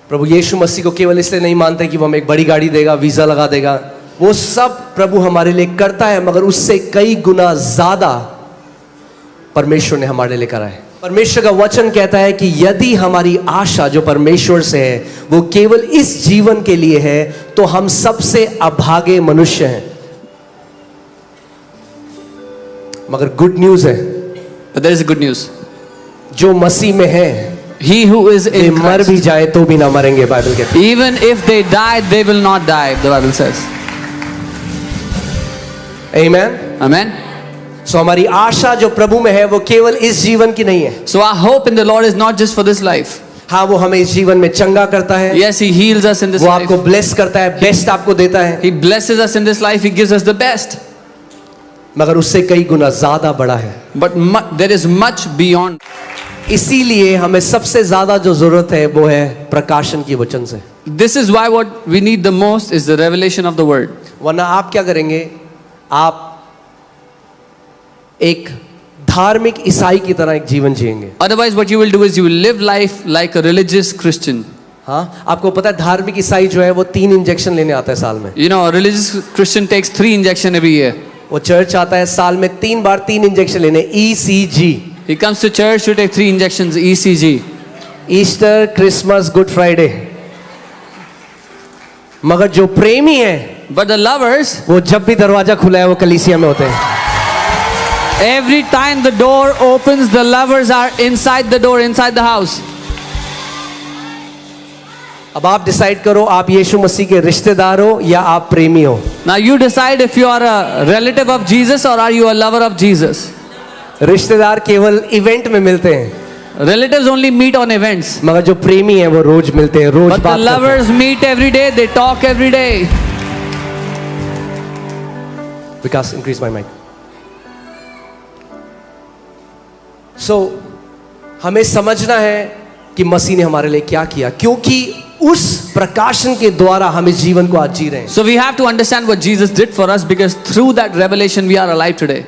प्रभु यीशु मसीह को केवल इसलिए नहीं मानते कि वो हमें एक बड़ी गाड़ी देगा, वीजा लगा देगा। वो सब प्रभु हमारे लिए करता है, मगर उससे कई गुना ज्यादा परमेश्वर ने हमारे लिए करा है। परमेश्वर का वचन कहता है कि यदि हमारी आशा जो परमेश्वर से है वो केवल इस जीवन के लिए है, तो हम सबसे अभागे मनुष्य हैं। मगर गुड न्यूज है, But there is a good news. जो मसीह में है, He who is way in मर भी Christ, जाए तो भी ना मरेंगे, बाइबल कहती है। even if they die, they will not die, the Bible says. Amen? Amen. सो हमारी आशा जो प्रभु में है वो केवल इस जीवन की नहीं है। So our hope in the Lord is not just for this life. हाँ, वो हमें इस जीवन में चंगा करता है, Yes, He heals us in this वो life. आपको ब्लेस करता है, बेस्ट आपको देता है, He blesses us in this life. He gives us the best. मगर उससे कई गुना ज्यादा बड़ा है। But there is much beyond. इसीलिए हमें सबसे ज्यादा जो जरूरत है वो है प्रकाशन की वचन से। This is why what we need the most is the revelation of the word. वरना आप क्या करेंगे, आप एक धार्मिक ईसाई की तरह एक जीवन जिएंगे। Otherwise, what you will do is you will live life like a religious Christian. हाँ, आपको पता है धार्मिक ईसाई जो है वो 3 इंजेक्शन लेने आता है साल में। You know, a religious Christian takes 3 injections every year. वो चर्च आता है साल में 3 बार 3 इंजेक्शन लेने, ECG। He comes to church to take 3 injections, ECG. Easter, Christmas, good Friday. मगर जो प्रेमी है, But the lovers, वो जब भी दरवाजा खुला है वो कलीसिया में होते हैं। every time the door opens, the lovers are inside the door, inside the house. अब आप डिसाइड करो, आप यीशु मसीह के रिश्तेदार हो या आप प्रेमी हो। Now you decide if you are a relative of Jesus or are you a lover of Jesus. रिश्तेदार केवल इवेंट में मिलते हैं, Relatives only meet on events. मगर जो प्रेमी है वो रोज मिलते हैं, रोज But the बात करते हैं। lovers meet every day, they talk every day. Vikas, increase my mic. So हमें समझना है कि मसीह ने हमारे लिए क्या किया, क्योंकि उस प्रकाशन के द्वारा हम इस जीवन को आज जी रहे हैं। So we have to understand what Jesus did for us, because through that revelation we are alive today.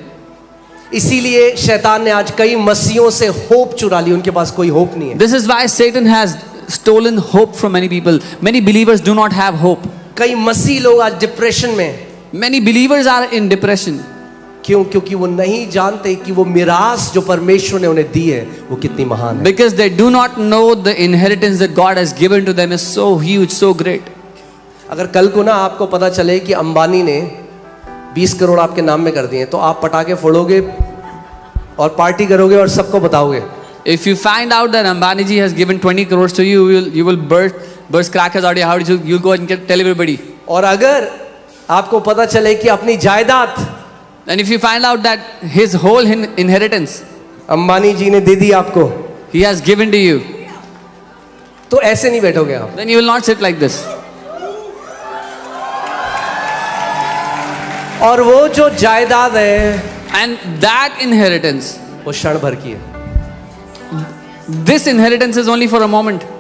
इसीलिए शैतान ने आज कई मसीहों से होप चुरा ली, उनके पास कोई होप नहीं है। This is why Satan has stolen hope from many people. Many believers do not have hope. कई मसीह लोग आज डिप्रेशन में हैं। Many believers are in depression. क्यों? क्योंकि वो नहीं जानते कि वो मिरास जो परमेश्वर ने उन्हें दी है वो कितनी महान है। Because they do not know the inheritance that God has given to them is so huge, so great. अगर कल को ना आपको पता चले कि अंबानी ने 20 करोड़ आपके नाम में कर दिए, तो आप पटाखे फोड़ोगे और पार्टी करोगे और सबको बताओगे। If you find out that Ambani ji has given 20 crores to you, you will burst crackers out of your house. You'll go and tell everybody. और अगर आपको पता चले कि अपनी जायदाद And if you find out that his whole inheritance Ambani जी ने दे दी आपको, he has given to you, तो ऐसे नहीं बैठोगे आप। then you will not sit like this. और वो जो जायदाद है And that inheritance, वो क्षण भर की है, this inheritance is only for a moment.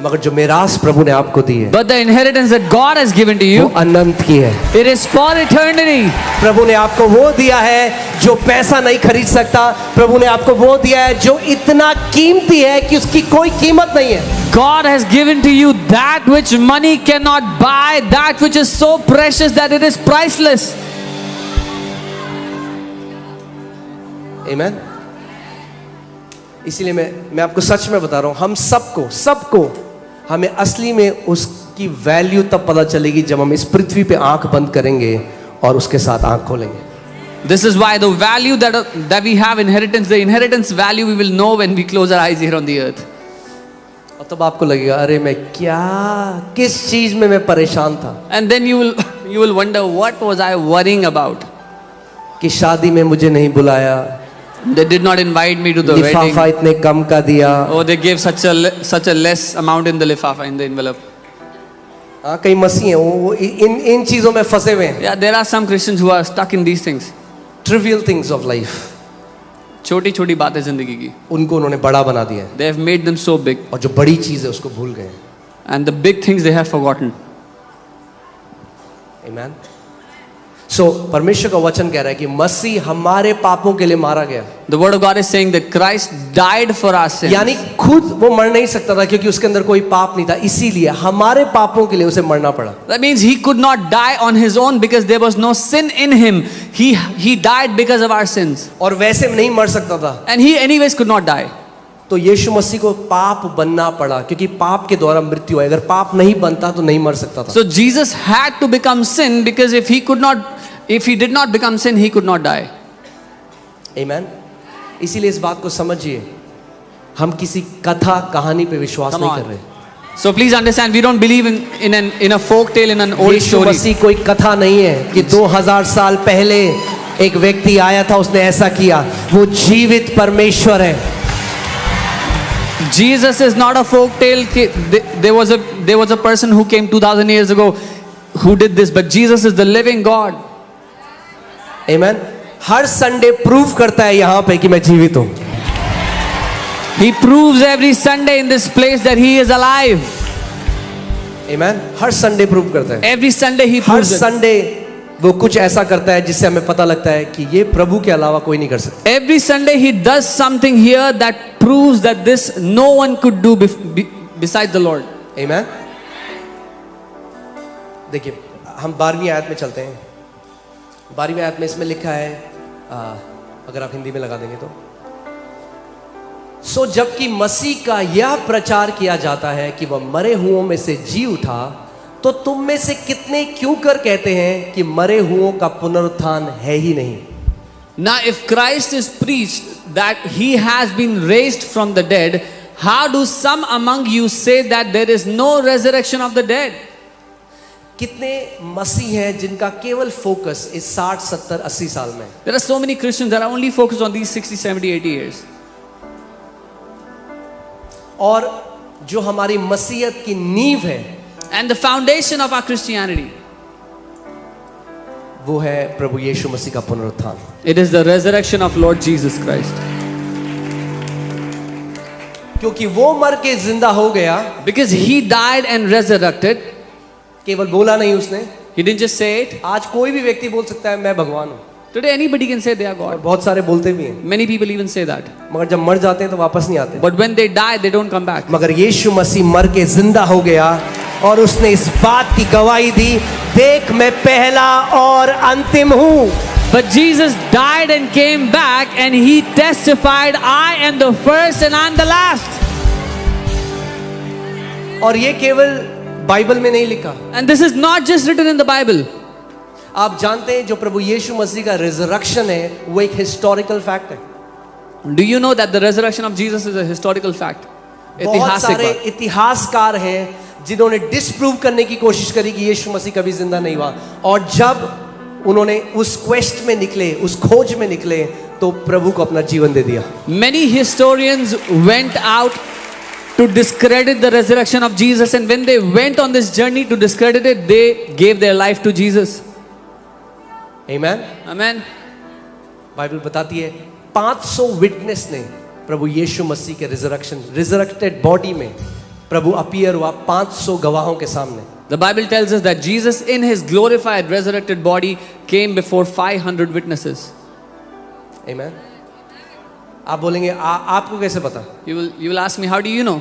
मगर जो मिरास प्रभु ने आपको दी है But the inheritance that God has given to वो you, अनंत की है। it is for eternity. प्रभु ने आपको वो दिया है जो पैसा नहीं खरीद सकता। प्रभु ने आपको वो दिया है जो इतना कीमती है कि उसकी कोई कीमत नहीं है। God has given to you that which money cannot buy, that which is so precious that it is priceless. आमीन। इसीलिए मैं आपको सच में बता रहा हूं, हम सबको हमें असली में उसकी वैल्यू तब पता चलेगी जब हम इस पृथ्वी पे आंख बंद करेंगे और उसके साथ आंख खोलेंगे। This is why the value that we have inheritance, the inheritance value we will know when we close our eyes here on the earth. और तब आपको लगेगा, अरे मैं किस चीज में मैं परेशान था। And then you will wonder, what was I worrying about? कि शादी में मुझे नहीं बुलाया, They did not invite me to the wedding. लिफाफा इतने कम का दिया। Oh, they gave such a less amount in the lifafa, in the envelope. हाँ, कई मसीह हैं वो इन चीजों में फंसे हुए हैं। Yeah, there are some Christians who are stuck in these things. Trivial things of life, छोटी छोटी बातें जिंदगी की, उनको उन्होंने बड़ा बना दिया है, they have made them so big, और जो बड़ी चीज है उसको भूल गए। and the big things they have forgotten. Amen. परमेश्वर का वचन कह रहा है कि मसीह हमारे पापों के लिए मारा गया। The word of God is saying that Christ died for our sins. यानी खुद वो मर नहीं सकता था क्योंकि उसके अंदर कोई पाप नहीं था, इसीलिए हमारे पापों के लिए उसे मरना पड़ा। That means he could not die on his own because there was no sin in him. He died because of our sins. और वैसे नहीं मर सकता था, And he anyways could not die. तो यीशु मसीह को पाप बनना पड़ा क्योंकि पाप के द्वारा मृत्यु है। अगर पाप नहीं बनता तो नहीं मर सकता था। So Jesus had to become sin because if he did not become sin, he could not die. आमीन। इसीलिए इस बात को समझिए, हम किसी कथा कहानी पे विश्वास Come नहीं on. कर रहे। So please understand, we don't believe in a folk tale, in an old Yeshu story. मसीह कोई कथा नहीं है कि 2000 साल पहले एक व्यक्ति आया था, उसने ऐसा किया। वो जीवित परमेश्वर है। Jesus is not a folk tale. There was a person who came 2000 years ago who did this, but Jesus is the living God. आमीन। हर संडे प्रूव करता है यहाँ पे कि मैं जीवित हूँ। He proves every Sunday in this place that he is alive. आमीन। हर संडे प्रूव करता है। Every Sunday he her proves it. Sunday वो कुछ ऐसा करता है जिससे हमें पता लगता है कि ये प्रभु के अलावा कोई नहीं कर सकता। Every Sunday he does something here that proves that this no one could do besides the Lord. आमीन। देखिए, हम 12वीं आयत में चलते हैं। 12वीं आयत में इसमें लिखा है, अगर आप हिंदी में लगा देंगे तो, सो जबकि मसीह का यह प्रचार किया जाता है कि वह मरे हुओं में से जी उठा, तो तुम में से कितने क्यों कर कहते हैं कि मरे हुओं का पुनरुत्थान है ही नहीं। Now if Christ is preached that he has been raised from the dead, how do some among you say that there is no resurrection of the dead? कितने मसीह हैं जिनका केवल फोकस इस 60, 70, 80 साल में। There are so many Christians that are only focused on these 60, 70, 80 years. और जो हमारी मसीहत की नींव है, And the foundation of our Christianity, वो है प्रभु यीशु मसीह का पुनरुत्थान। it is the resurrection of Lord Jesus Christ. क्योंकि वो मर के जिंदा हो गया, Because he died and resurrected. केवल बोला नहीं उसने। He didn't just say it. आज कोई भी व्यक्ति बोल सकता है मैं भगवान हूँ, Today anybody can say they are और God. बहुत सारे बोलते भी हैं, Many people even say that. मगर जब मर जाते हैं तो वापस नहीं आते। But when they die, they don't come back. मगर यीशु मसीह मर के जिंदा हो गया और उसने इस बात की गवाही दी, देख मैं पहला और अंतिम हूँ। But Jesus died and came back and he testified, I am the first and I'm the last. और ये केवल बाइबल में नहीं लिखा। And this is not just written in the Bible. आप जानते हैं जो प्रभु यीशु मसीह का रिजरेक्शन है वो एक हिस्टोरिकल फैक्ट है। Do you know that the resurrection of Jesus is a historical fact? बहुत ऐतिहासिक सारे बात. इतिहासकार हैं जिन्होंने डिस्प्रूव करने की कोशिश करी कि यीशु मसीह कभी जिंदा नहीं हुआ, और जब उन्होंने उस क्वेस्ट में निकले, उस खोज में निकले, तो प्रभु को अपना जीवन दे दिया। Many historians went out to discredit the resurrection of Jesus, and when they went on this journey to discredit it, they gave their life to Jesus. आमीन। Amen. बाइबल बताती है 500 विटनेस ने प्रभु यीशु मसीह के रिजरेक्टेड बॉडी में प्रभु appear हुआ 500 गवाहों के सामने। The Bible tells us that Jesus in his glorified resurrected body came before 500 witnesses. आमीन। आप बोलेंगे आपको कैसे पता? You will ask me, how do you know?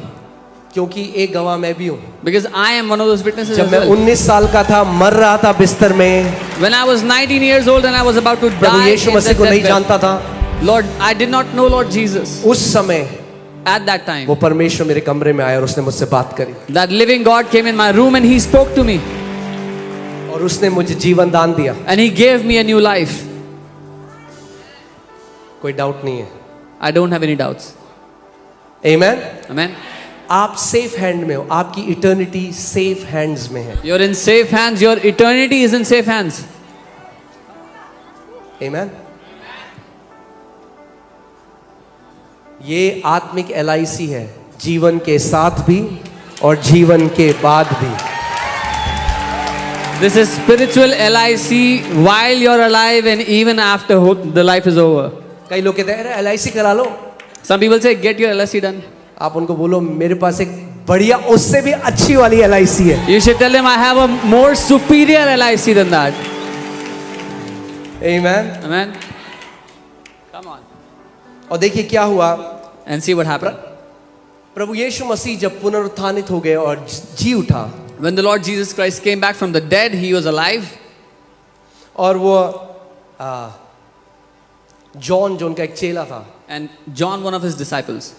क्योंकि एक गवाह मैं भी हूँ। Because I am one of those witnesses जब as मैं well. 19 साल का था, मर रहा था बिस्तर में, When I was 19 years old and I was about to Prabhu die Yeshu in Masih that को नहीं deathbed, जानता था। Lord, I did not know Lord Jesus. उस समय At that time, वो परमेश्वर मेरे कमरे में आया और उसने मुझसे बात करी, that living God came in my room and he spoke to me और उसने मुझे जीवन दान दिया। and he gave me a new life. कोई डाउट नहीं है। I don't have any doubts. आमीन। Amen. आप सेफ हैंड में हो, आपकी इटर्निटी सेफ हैंड्स में है। You're in safe hands. Your eternity is in safe hands. आमीन। ये आत्मिक LIC है, जीवन के साथ भी और जीवन के बाद भी। This is spiritual LIC while you're alive and even after the life is over. कई लोग कहते हैं अरे LIC करा लो। Some people say, get your LIC done. आप उनको बोलो मेरे पास एक बढ़िया उससे भी अच्छी वाली LIC है। You should tell them, I have a more superior LIC than that. Amen. Amen. Come on. और देखिए क्या हुआ, And see what happened. प्रभु यीशु मसीह जब पुनरुत्थानित हो गए और जी उठा, When the Lord Jesus Christ came back from the dead, he was alive. और वो जॉन जो उनका एक चेला था, And John, one of his disciples,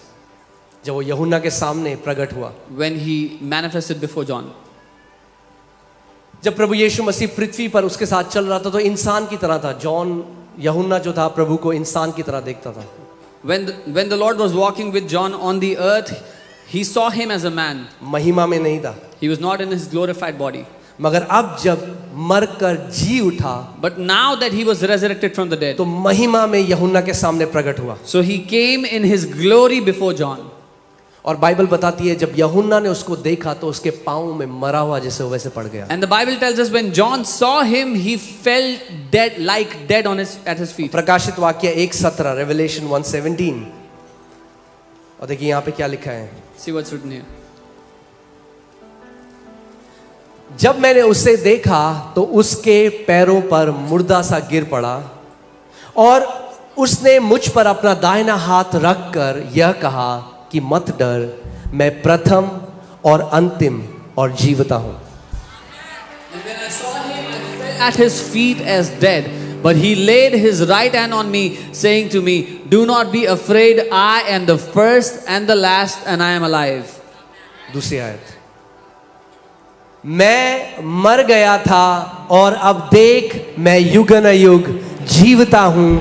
जब वो यूहन्ना के सामने प्रकट हुआ, when he manifested before John. जब प्रभु यीशु मसीह पृथ्वी पर उसके साथ चल रहा था तो इंसान की तरह था। जॉन यूहन्ना जो था प्रभु को इंसान की तरह देखता था। When the Lord was walking with John on the earth, he saw him as a man. महिमा में नहीं था, He was not in his glorified body. मगर अब जब मरकर जी उठा But now that he was resurrected from the dead, तो महिमा में यूहन्ना के सामने प्रकट हुआ। so he came in his glory before John. और बाइबल बताती है जब यूहन्ना ने उसको देखा तो उसके पांव में मरा हुआ जैसे वो वैसे पड़ गया। And the Bible tells us when John saw him, he fell dead, like dead at his feet. प्रकाशित वाक्य 1:17, रेवलेशन 1:17। और देखिए यहाँ पे क्या लिखा है, See what's written here. जब मैंने उसे देखा तो उसके पैरों पर मुर्दा सा गिर पड़ा और उसने मुझ पर अपना दाहिना हाथ रखकर यह कहा कि मत डर, मैं प्रथम और अंतिम और जीवता हूं। And when I saw him, I fell at his feet as dead. But he laid his right hand on me, saying to me, "Do not be afraid. I am the first and the last, and I am alive." दूसरी आयत, मैं मर गया था और अब देख मैं युगनयुग जीवता हूं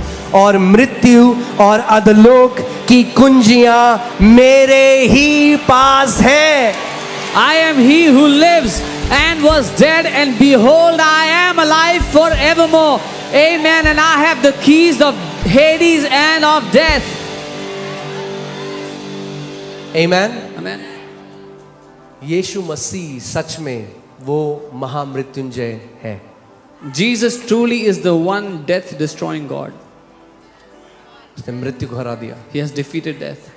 और मृत्यु और अधोलोक की कुंजियां मेरे ही पास हैं। I am he who lives and was dead, and behold, I am alive forevermore. Amen. And I have the keys of Hades and of death. Amen. Amen. यीशु मसीह सच में वो महामृत्युंजय है। Jesus truly is the one death destroying God. उसने मृत्यु को हरा दिया He has defeated death.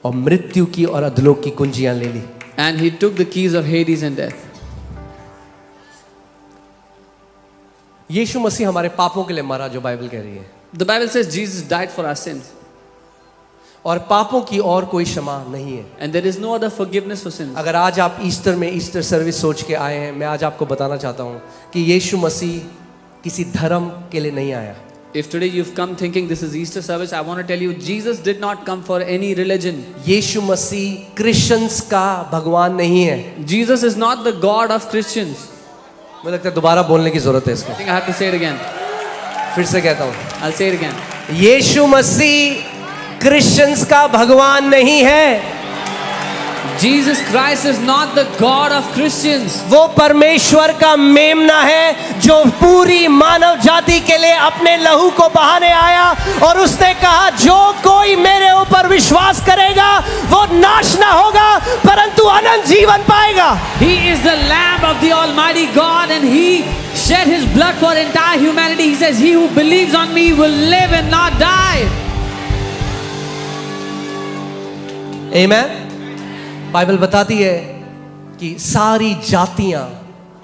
और मृत्यु की और अधोलोक की कुंजियां ले ली। And he took the keys of Hades and death. यीशु मसीह हमारे पापों के लिए मरा, जो बाइबल कह रही है, The Bible says Jesus died for our sins. और पापों की और कोई क्षमा नहीं है। And there is no other forgiveness for sins. अगर आज आप ईस्टर में ईस्टर सर्विस सोच के आए हैं, मैं आज आपको बताना चाहता हूं कि यीशु मसीह किसी धर्म के लिए नहीं आया। If today you've come thinking this is Easter service, I want to tell you Jesus did not come for any religion. यीशु मसीह क्रिश्चियंस का भगवान नहीं है। Jesus is not the God of Christians. मुझे लगता है दोबारा बोलने की जरूरत है इसको। I think I have to say it again. फिर से कहता हूं, I'll say it again. यीशु मसीह क्रिश्चियंस का भगवान नहीं है। Jesus Christ is not the God of Christians. वो परमेश्वर का मेमना है जो पूरी मानव जाति के लिए अपने लहू को बहाने आया और उसने कहा जो कोई मेरे ऊपर विश्वास करेगा वो नाश ना होगा परंतु अनंत जीवन पाएगा। He is the Lamb of the Almighty God, and He shed His blood for entire humanity. He says, "He who believes on me will live and not die." Amen. Bible बताती है कि सारी जातियां,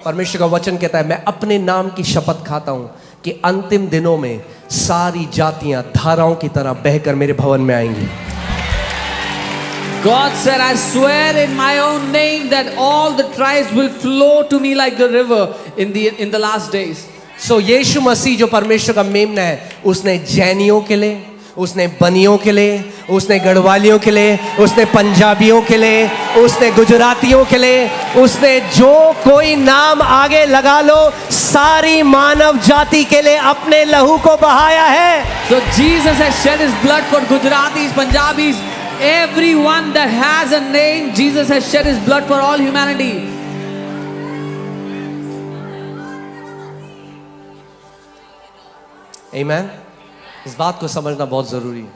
परमेश्वर का वचन कहता है, मैं अपने नाम की शपथ खाता हूं कि अंतिम दिनों में सारी जातियां धाराओं की तरह बहकर मेरे भवन में आएंगी। God said, "I swear in my own name that all the tribes will flow to me like the river in the last days." सो यीशु मसीह जो परमेश्वर का मेमना है, उसने जैनियों के लिए, उसने बनियों के लिए, उसने गढ़वालियों के लिए, उसने पंजाबियों के लिए, उसने गुजरातियों के लिए, उसने जो कोई नाम आगे लगा लो, सारी मानव जाति के लिए अपने लहू को बहाया है। So Jesus has shed His blood for Gujaratis, Punjabis, everyone that has a name. Jesus has shed His blood for all humanity. आमीन। इस बात को समझना बहुत जरूरी है।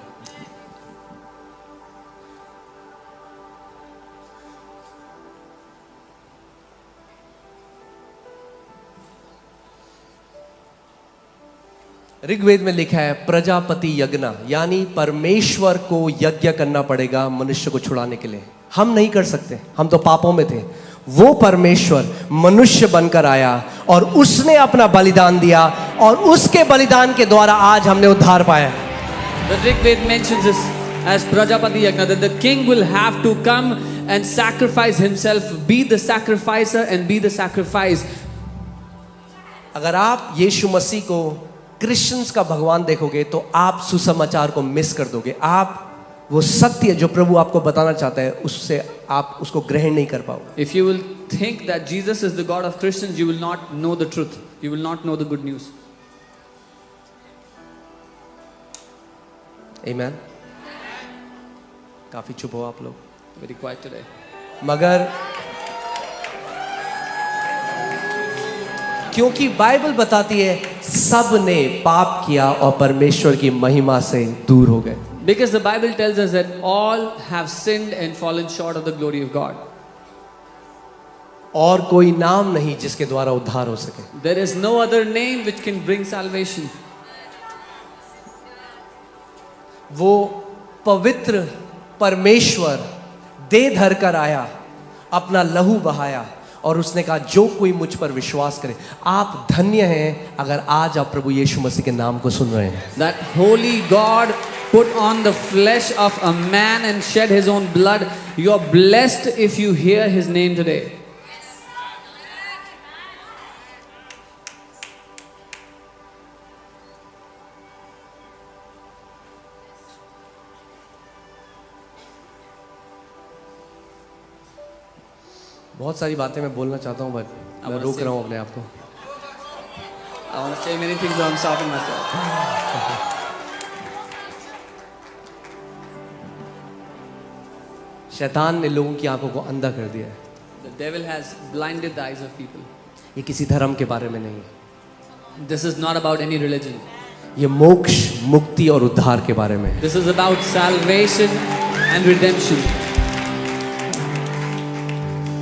ऋग्वेद में लिखा है प्रजापति यज्ञ, यानी परमेश्वर को यज्ञ करना पड़ेगा मनुष्य को छुड़ाने के लिए। हम नहीं कर सकते, हम तो पापों में थे। वो परमेश्वर मनुष्य बनकर आया और उसने अपना बलिदान दिया और उसके बलिदान के द्वारा आज हमने उद्धार पाया। The Rig mentions this as Prajapati Yagna, that the king will have to come and sacrifice himself, be the sacrificer and be the sacrifice. अगर आप यीशु मसीह को क्रिश्चियंस का भगवान देखोगे तो आप सुसमाचार को मिस कर दोगे। आप वो सत्य जो प्रभु आपको बताना चाहता है उससे आप उसको ग्रहण नहीं कर पाओगे। If you will think that Jesus is the God of Christians, you will not know the truth. You will not know the good news. Amen. काफी चुप हो आप लोग। Very quiet today. मगर क्योंकि बाइबल बताती है सब ने पाप किया और परमेश्वर की महिमा से दूर हो गए। Because the Bible tells us that all have sinned and fallen short of the glory of God. और कोई नाम नहीं जिसके द्वारा उद्धार हो सके। There is no other name which can bring salvation. वो पवित्र परमेश्वर देह धर कर आया, अपना लहू बहाया और उसने कहा जो कोई मुझ पर विश्वास करे। आप धन्य हैं अगर आज आप प्रभु यीशु मसीह के नाम को सुन रहे हैं। That holy God put on the flesh of a man and shed his own blood. You are blessed if you hear his name today. बहुत सारी बातें मैं बोलना चाहता हूँ बट मैं रोक रहा हूँ अपने आप को। I want to say many things, but I'm stopping myself. शैतान ने लोगों की आंखों को अंधा कर दिया है। The devil has blinded the eyes of people. ये किसी धर्म के बारे में नहीं है। This is not about any religion. ये मोक्ष, मुक्ति और उद्धार के बारे में है। This is about salvation and redemption.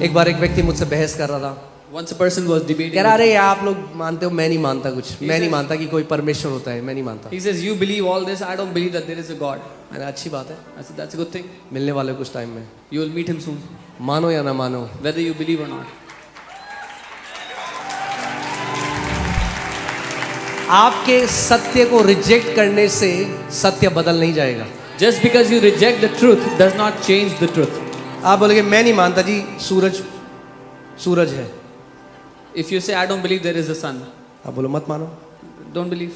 एक बार एक व्यक्ति मुझसे बहस कर रहा था। Once a person was debating. कह रहा अरे आप लोग मानते हो, मैं नहीं मानता कुछ, मैं नहीं मानता कि कोई परमेश्वर होता है, मैं नहीं मानता। He says, you believe all this, I don't believe that there is a God. मैंने अच्छी बात है, I said, that's a good thing. मिलने वाले कुछ टाइम में, You will meet him soon, मानो या ना मानो। whether you believe or not. आपके सत्य को रिजेक्ट करने से सत्य बदल नहीं जाएगा। Just because you reject the truth does not change the truth. आप बोलेंगे मैं नहीं मानता जी, सूरज है। If you say, I don't believe there is a sun, आप बोलो मत मानो। don't believe.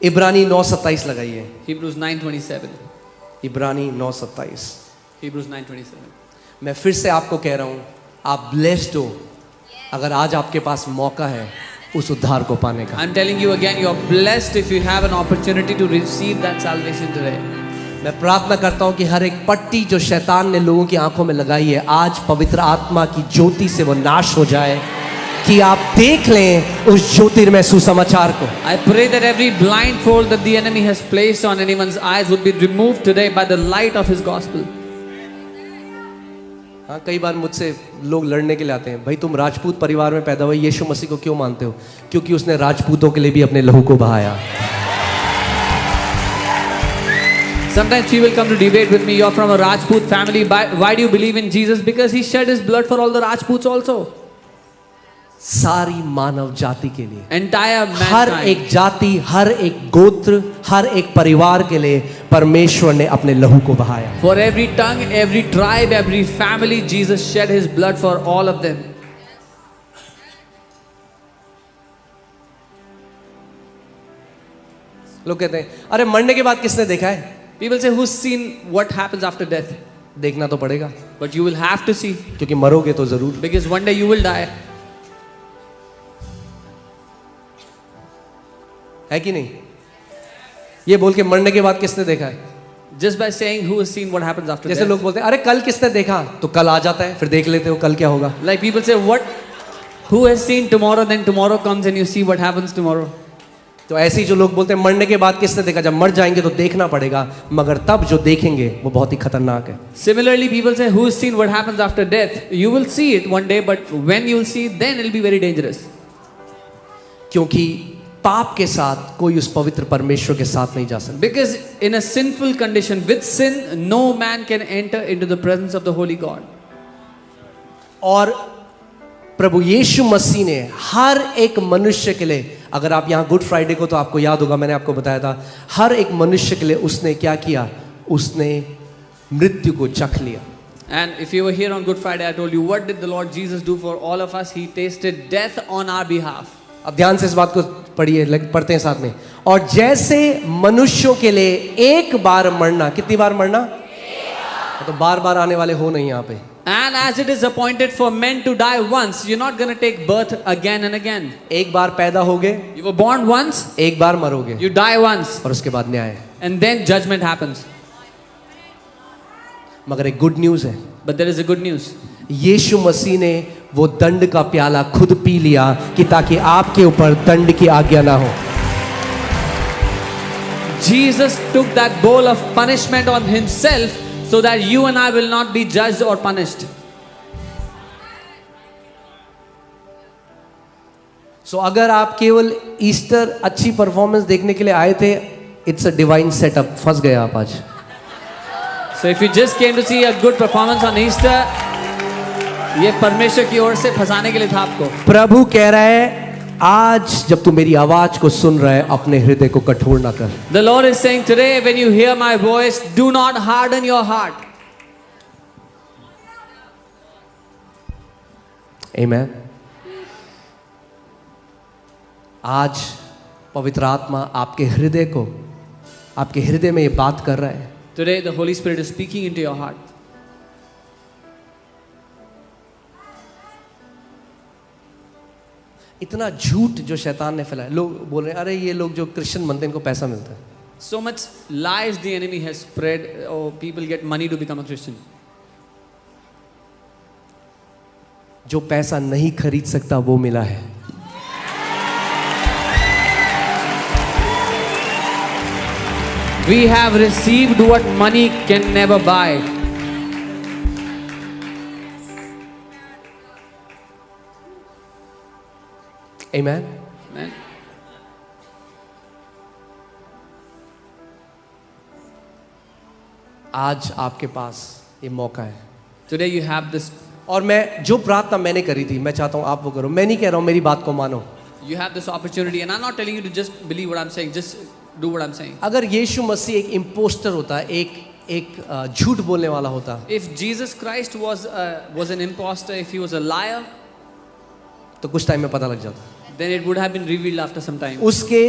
इब्रानी 9:27 लगाइए। Hebrews 9:27. इब्रानी 9:27। Hebrews 9:27. मैं फिर से आपको कह रहा हूं, आप ब्लेस्ड हो अगर आज आपके पास मौका है उस उद्धार को पाने का। I'm telling you again, you are blessed if you have an opportunity to receive that salvation today. मैं प्रार्थना करता हूं कि हर एक पट्टी जो शैतान ने लोगों की आंखों में लगाई है आज पवित्र आत्मा की ज्योति से वो नाश हो जाए, कि आप देख लें उस ज्योतिर्मय सुसमाचार को। I pray that every blindfold that the enemy has placed on anyone's eyes would be removed today by the light of his gospel. हाँ, कई बार मुझसे लोग लड़ने के लिए आते हैं, भाई तुम राजपूत परिवार में पैदा हुए, यीशु मसीह को क्यों मानते हो? क्योंकि उसने राजपूतों के लिए भी अपने लहू को बहाया। Sometimes people come to debate with me, you're from a Rajput family, why do you believe in Jesus? Because he shed his blood for all the Rajputs also. सारी मानव जाति के लिए, Entire हर mankind. एक जाति, हर एक गोत्र, हर एक परिवार के लिए परमेश्वर ने अपने लहू को बहाया। For every tongue, every tribe, every family, Jesus shed his blood for all of them. लोग कहते हैं अरे मरने के बाद किसने देखा है? People say, who's seen what happens after death? देखना तो पड़ेगा, But you will have to see, क्योंकि मरोगे तो जरूर। because one day you will die. है कि नहीं? ये बोल के मरने के बाद किसने देखा है? Just by saying who has seen what happens after जैसे death. लोग बोलते हैं अरे कल किसने देखा, तो कल आ जाता है, फिर देख लेते हो कल क्या होगा। Like people say, who has seen tomorrow? Then tomorrow comes and you see what happens tomorrow. तो ऐसे ही जो लोग बोलते हैं मरने के बाद किसने देखा, जब मर जाएंगे तो देखना पड़ेगा, मगर तब जो देखेंगे वो बहुत ही खतरनाक है। Similarly, people say, who has seen what happens after death? You will see it one day, but when you will see it, then it will be very dangerous. क्योंकि पाप के साथ कोई उस पवित्र परमेश्वर के साथ नहीं जा सकता। Because in a sinful condition, with sin, no man can enter into the presence of the Holy God. और प्रभु यीशु मसीह ने हर एक मनुष्य के लिए, अगर आप यहाँ गुड फ्राइडे को तो आपको याद होगा, मैंने आपको बताया था, हर एक मनुष्य के लिए उसने क्या किया, उसने मृत्यु को चख लिया. And if you were here on Good Friday, I told you, what did the Lord Jesus do for all of us? He tasted death on our behalf. अब ध्यान से इस बात को पढ़िए, पढ़ते हैं साथ में. और जैसे मनुष्यों के लिए एक बार मरना, कितनी बार मरना, तो बार बार आने वाले हो नहीं यहाँ पे. And as it is appointed for men to die once, you're not going to take birth again and again. एक बार पैदा होगे, You were born once, एक बार मरोगे, you die once, और उसके बाद न्याय. and then judgment happens. मगर एक गुड न्यूज है, But there is a good news. यीशु मसीह ने वो दंड का प्याला खुद पी लिया कि ताकि आपके ऊपर दंड की आज्ञा ना हो. Jesus took that bowl of punishment on himself so that you and I will not be judged or punished. सो अगर आप केवल ईस्टर अच्छी परफॉर्मेंस देखने के लिए आए थे, इट्स अ डिवाइन सेटअप. फंस गए आप आज. So if you just came to see a good performance on Easter, ये परमेश्वर की ओर से फंसाने के लिए था आपको. प्रभु कह रहा है, आज जब तू मेरी आवाज को सुन रहा है, अपने हृदय को कठोर ना कर. The Lord is saying today, when you hear my voice, do not harden your heart. Amen. आज पवित्र आत्मा आपके हृदय को, आपके हृदय में ये बात कर रहा है. Today the Holy Spirit is speaking into your heart. इतना झूठ जो शैतान ने फैलाया. लोग बोल रहे हैं, अरे ये लोग जो क्रिश्चियन बनते हैं इनको पैसा मिलता है. So much lies the enemy has spread, or people get money to become a Christian. जो पैसा नहीं खरीद सकता वो मिला है. We have received what money can never buy. Amen. Amen. आज आपके पास ये मौका है. Today you have this. और मैं जो प्रार्थना मैंने करी थी, मैं चाहता हूं आप वो करो. मैं नहीं कह रहा हूं मेरी बात को मानो. You have this opportunity, and I'm not telling you to just believe what I'm saying. Just do what I'm saying. अगर यीशु मसीह एक इम्पोस्टर होता, एक झूठ बोलने वाला होता, If Jesus Christ was an imposter, if he was a liar, तो कुछ टाइम में पता लग जाता. then it would have been revealed after some time. उसके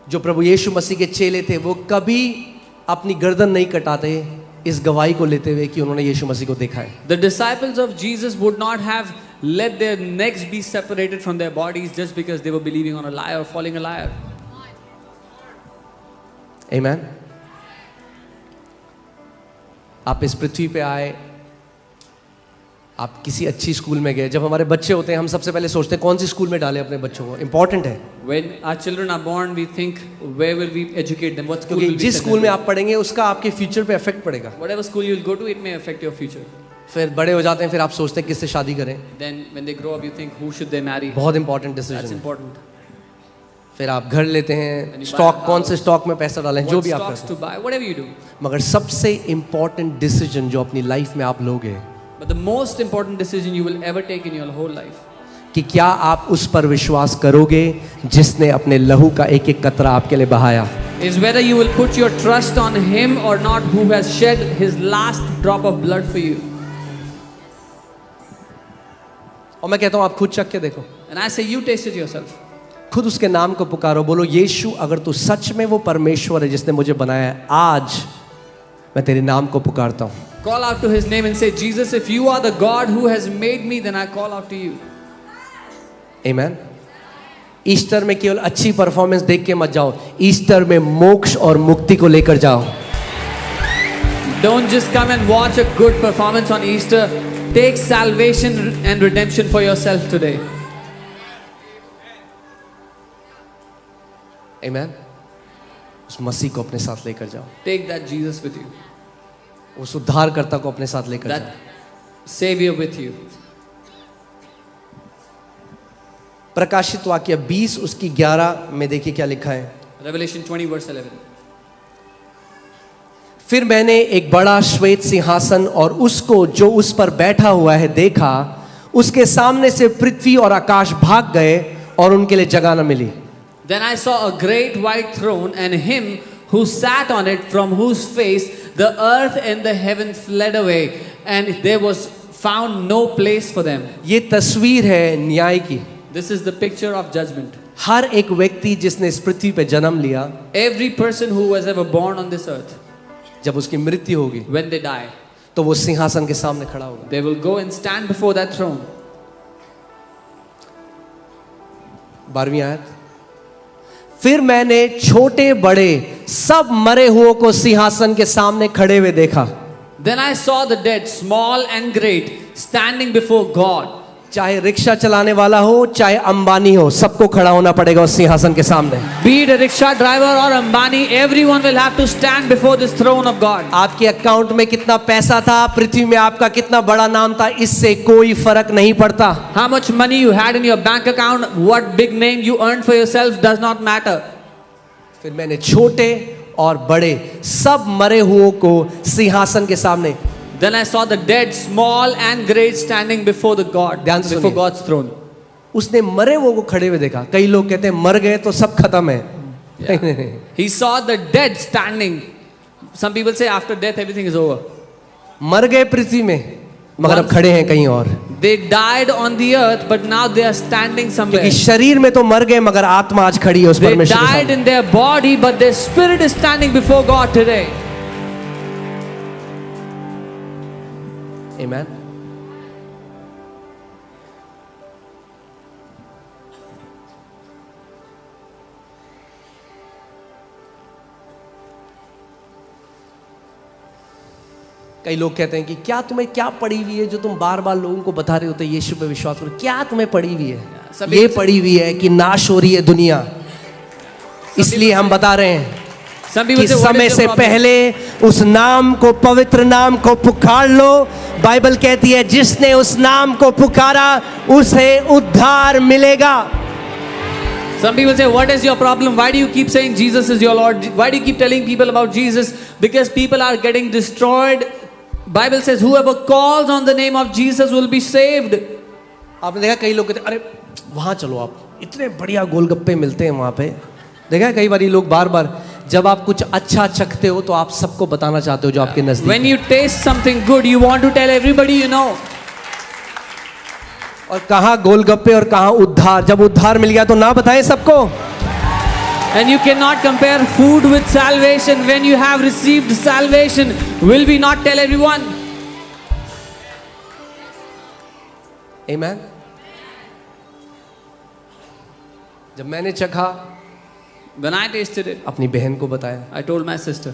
जो प्रभु यीशु मसीह के चेले थे, वो कभी अपनी गर्दन नहीं कटाते इस गवाही को लेते हुए कि उन्होंने यीशु मसीह को देखा है. The disciples of Jesus would not have let their necks be separated from their bodies just because they were believing on a liar or following a liar. Amen. आप इस पृथ्वी पे आए, आप किसी अच्छी स्कूल में गए. जब हमारे बच्चे होते हैं, हम सबसे पहले सोचते हैं कौन सी स्कूल में डालें अपने बच्चों को. इंपॉर्टेंट है. When our children are born, we think, where will we educate them? What school क्योंकि will we जिस send स्कूल them में to? आप पढ़ेंगे उसका आपके फ्यूचर पे इफेक्ट पड़ेगा. Whatever school you will go to, it may affect your future. फिर बड़े हो जाते हैं, फिर आप सोचते हैं किससे शादी करें. Then when they grow up, you think, who should they marry? बहुत इंपॉर्टेंट That's डिसीजन. important. फिर आप घर लेते हैं, When you buy stock a कौन house, से स्टॉक में पैसा डालें, जो What भी आप stocks करते to buy, whatever you do. हैं. मगर सबसे इंपॉर्टेंट डिसीजन जो अपनी लाइफ में आप लोगे, But the most important decision you will ever take in your whole life कि क्या आप उस पर विश्वास करोगे जिसने अपने लहू का एक एक कतरा आपके लिए बहाया. is whether you will put your trust on him or not, who has shed his last drop of blood for you. और मैं कहता हूं आप खुद चख के देखो, And I say, you taste it yourself. खुद उसके नाम को पुकारो. बोलो, यीशु अगर तू सच में वो परमेश्वर है जिसने मुझे बनाया है, आज मैं तेरे नाम को पुकारता हूं. Call out to his name and say, Jesus, if you are the God who has made me, then I call out to you. Amen. Easter में केवल अच्छी परफॉर्मेंस देख के मत जाओ. ईस्टर में मोक्ष और मुक्ति को लेकर जाओ. Don't just come and watch a good performance on Easter. Take salvation and redemption for yourself today. Amen. उस मसीह को अपने साथ लेकर जाओ. Take that Jesus with you, उस उद्धारकर्ता को अपने साथ लेकर that जाओ. Savior with you. प्रकाशित वाक्य 20 उसकी 11 में देखिए क्या लिखा है. Revelation 20 verse 11. फिर मैंने एक बड़ा श्वेत सिंहासन और उसको जो उस पर बैठा हुआ है देखा. उसके सामने से पृथ्वी और आकाश भाग गए और उनके लिए जगह न मिली. Then I saw a great white throne and him who sat on it, from whose face the earth and the heaven fled away, and there was found no place for them. ये तस्वीर है न्याय की. This is the picture of judgment. हर एक व्यक्ति जिसने इस पृथ्वी पे जन्म लिया, Every person who was ever born on this earth, जब उसकी मृत्यु होगी when they die, तो वो सिंहासन के सामने खड़ा होगा. they will go and stand before that throne. 12वीं आयत. फिर मैंने छोटे बड़े सब मरे हुओं को सिंहासन के सामने खड़े हुए देखा. Then I saw the dead, small and great, standing before God. चाहे रिक्शा चलाने वाला हो, चाहे अंबानी हो, सबको खड़ा होना पड़ेगा उस सिंहासन के सामने. Be it a rickshaw driver or Ambani, everyone will have to stand before this throne of God. आपके अकाउंट में कितना पैसा था, पृथ्वी में आपका कितना बड़ा नाम था, इससे कोई फर्क नहीं पड़ता. How much money you had in your bank account, what big name you earned for yourself does not matter. फिर मैंने छोटे और बड़े सब मरे हुओं को सिंहासन के सामने. Then I saw the dead, small and great, standing before the God, ध्यान से before सुनिए. God's throne. उसने मरे हुओं को खड़े हुए देखा. कई लोग कहते हैं मर गए तो सब खत्म है. नहीं. He saw the dead standing. Some people say after death everything is over. मर गए पृथ्वी में, मगर अब खड़े हैं कहीं और. They died on the earth, but now they are standing somewhere. क्योंकि शरीर में तो मर गए, मगर आत्मा आज खड़ी है उस They परमेश्वर के died सामने. in their body, but their spirit is standing before God today. Amen. कई लोग कहते हैं कि क्या तुम्हें क्या पड़ी हुई है जो तुम बार बार लोगों को बता रहे होते यीशु पे विश्वास करो. क्या तुम्हें पड़ी हुई है? सभी ये पड़ी हुई है कि नाश हो रही है दुनिया, इसलिए हम बता रहे हैं Some कि people say, what समय is से your problem? पहले उस नाम को, पवित्र नाम को पुकार लो. बाइबल कहती है जिसने उस नाम को पुकारा उसे उद्धार मिलेगा. Some people say, what is your problem? Why do you keep saying Jesus is your Lord? Why do you keep telling people about Jesus? Because people are getting destroyed. Bible says, whoever calls on the name of Jesus will be saved. आपने देखा कई लोग कहते हैं अरे वहां चलो, आप इतने बढ़िया गोलगप्पे मिलते हैं वहां पे. देखा है कई बार ये लोग बार बार जब आप कुछ अच्छा चखते हो तो आप सबको बताना चाहते हो जो आपके नजदीक. When you taste something good, you want to tell everybody you know. और कहाँ गोलगप्पे और कहाँ उद्धार. जब उद्धार मिल गया तो ना बताएं सबको. And you cannot compare food with salvation. When you have received salvation, will we not tell everyone? Amen. जब मैंने चखा, When I tasted it, अपनी बहन को बताया. I told my sister.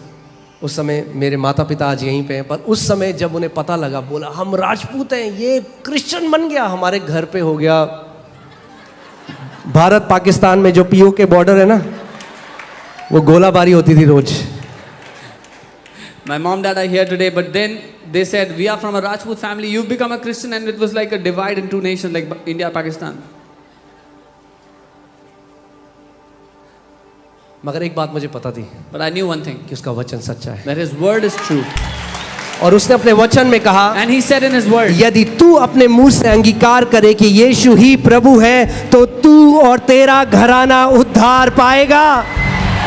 उस समय मेरे माता पिता आज यहीं पे हैं, पर उस समय जब उन्हें पता लगा, बोला हम राजपूत हैं, ये क्रिश्चियन बन गया, हमारे घर पे हो गया. भारत पाकिस्तान में जो पीओ के बॉर्डर है ना, वो गोलाबारी होती थी रोज. My mom dad are here today, but then they said, we are from a Rajput family, you've become a Christian, and it was like a divide in two nations like India, Pakistan. मगर एक बात मुझे पता थी But I knew one thing, कि उसका वचन सच्चा है. that his word is true. और उसने अपने वचन में कहा, And he said in his word, यदि तू अपने मुंह से अंगीकार करे कि यीशु ही प्रभु है, तो तू और तेरा घराना उद्धार पाएगा.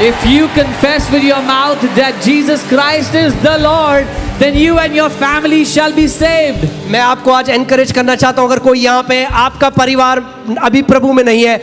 if you confess with your mouth that Jesus Christ is the Lord, then you and your family shall be saved. मैं आपको आज एनकरेज करना चाहता हूं, अगर कोई यहाँ पे आपका परिवार अभी प्रभु में नहीं है,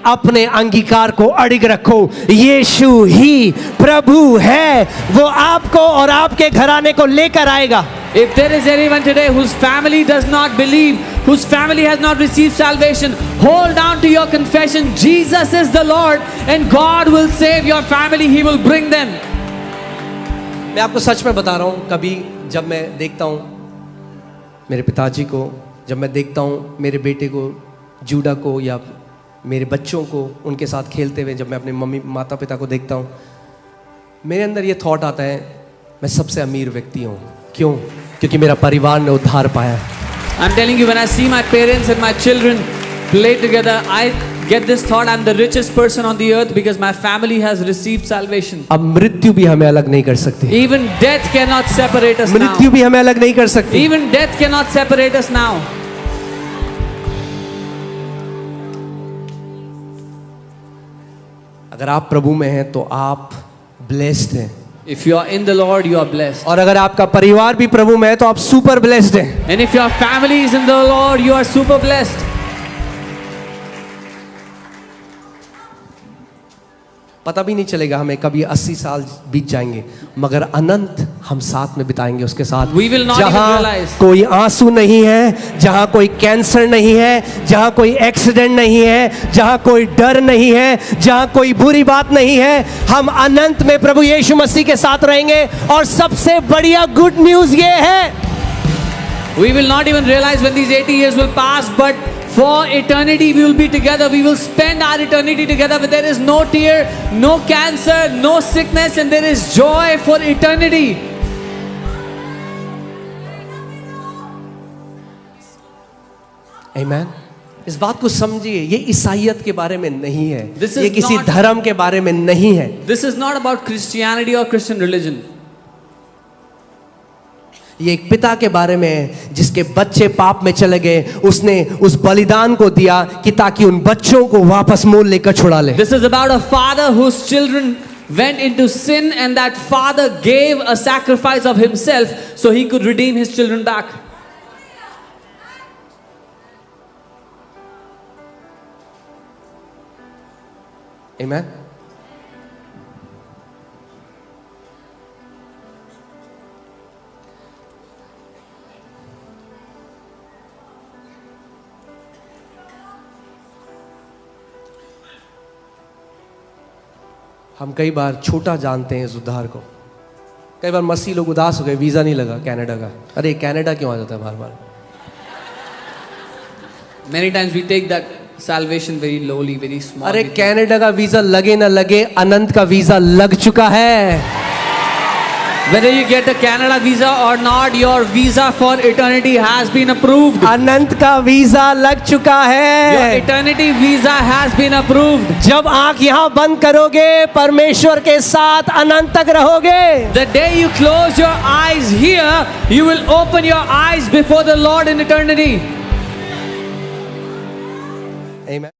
अपने अंगीकार को अड़िग रखो. यीशु ही प्रभु है, वो आपको और आपके घराने को लेकर आएगा. If there is anyone today whose family does not believe, whose family has not received salvation, hold on to your confession. Jesus is the Lord, and God will save your family. He will bring them. मैं आपको सच में बता रहा हूं, कभी जब मैं देखता हूं मेरे पिताजी को, जब मैं देखता हूं मेरे बेटे को, जूडा को, या मेरे बच्चों को उनके साथ खेलते हुए, जब मैं अपने मम्मी माता पिता को देखता हूं, मेरे अंदर ये थॉट आता है मैं सबसे अमीर व्यक्ति हूं. क्यों? क्योंकि मेरा परिवार ने उद्धार पाया. I'm telling you, when I see my parents and my children play together, I get this thought, I'm the richest person on the earth because my family has received salvation. अब मृत्यु भी हमें अलग नहीं कर सकती. Even death cannot separate us now. मृत्यु भी हमें अलग नहीं कर सकती. Even death cannot separate us now. अगर आप प्रभु में हैं तो आप ब्लेस्ड हैं, If you are in the Lord, you are blessed. और अगर आपका परिवार भी प्रभु में है तो आप सुपर ब्लेस्ड हैं। And if your family is in the Lord, you are super blessed. पता भी नहीं चलेगा हमें कभी 80 साल बीत जाएंगे, मगर अनंत हम साथ में बिताएंगे उसके साथ। We will not even जहां realize. कोई आंसू नहीं है, जहां कोई कैंसर नहीं है, जहां कोई एक्सीडेंट नहीं है, जहां कोई डर नहीं है, जहां कोई बुरी बात नहीं है, हम अनंत में प्रभु यीशु मसीह के साथ रहेंगे। और सबसे बढ़िया गुड न्यूज ये है, We will not even realize when these 80 years will pass, but for eternity we will be together. We will spend our eternity together. But there is no tear, no cancer, no sickness, and there is joy for eternity. आमीन। इस बात को समझिए, ये ईसाइयत के बारे में नहीं है, This is ये किसी not- धर्म के बारे में नहीं है। This is not about Christianity or Christian religion. ये एक पिता के बारे में है जिसके बच्चे पाप में चले गए, उसने उस बलिदान को दिया कि ताकि उन बच्चों को वापस मोल लेकर छुड़ा ले। This is about a father whose children went into sin, and that father gave a sacrifice of himself so he could redeem his children back. आमीन। हम कई बार छोटा जानते हैं इस उद्धार को। कई बार मसीह लोग उदास हो गए, वीजा नहीं लगा कनाडा का। अरे कनाडा क्यों आ जाता है बार बार? Many times we take that salvation very lowly, very small. अरे We think, कनाडा का वीजा लगे ना लगे, अनंत का वीजा लग चुका है। whether you get a Canada visa or not, your visa for eternity has been approved. अनंत का वीजा लग चुका Your है। eternity visa has been approved. जब आंख यहाँ बंद करोगे, परमेश्वर के साथ अनंत तक रहोगे। The day you close your eyes here, you will open your eyes before the Lord in eternity. Amen.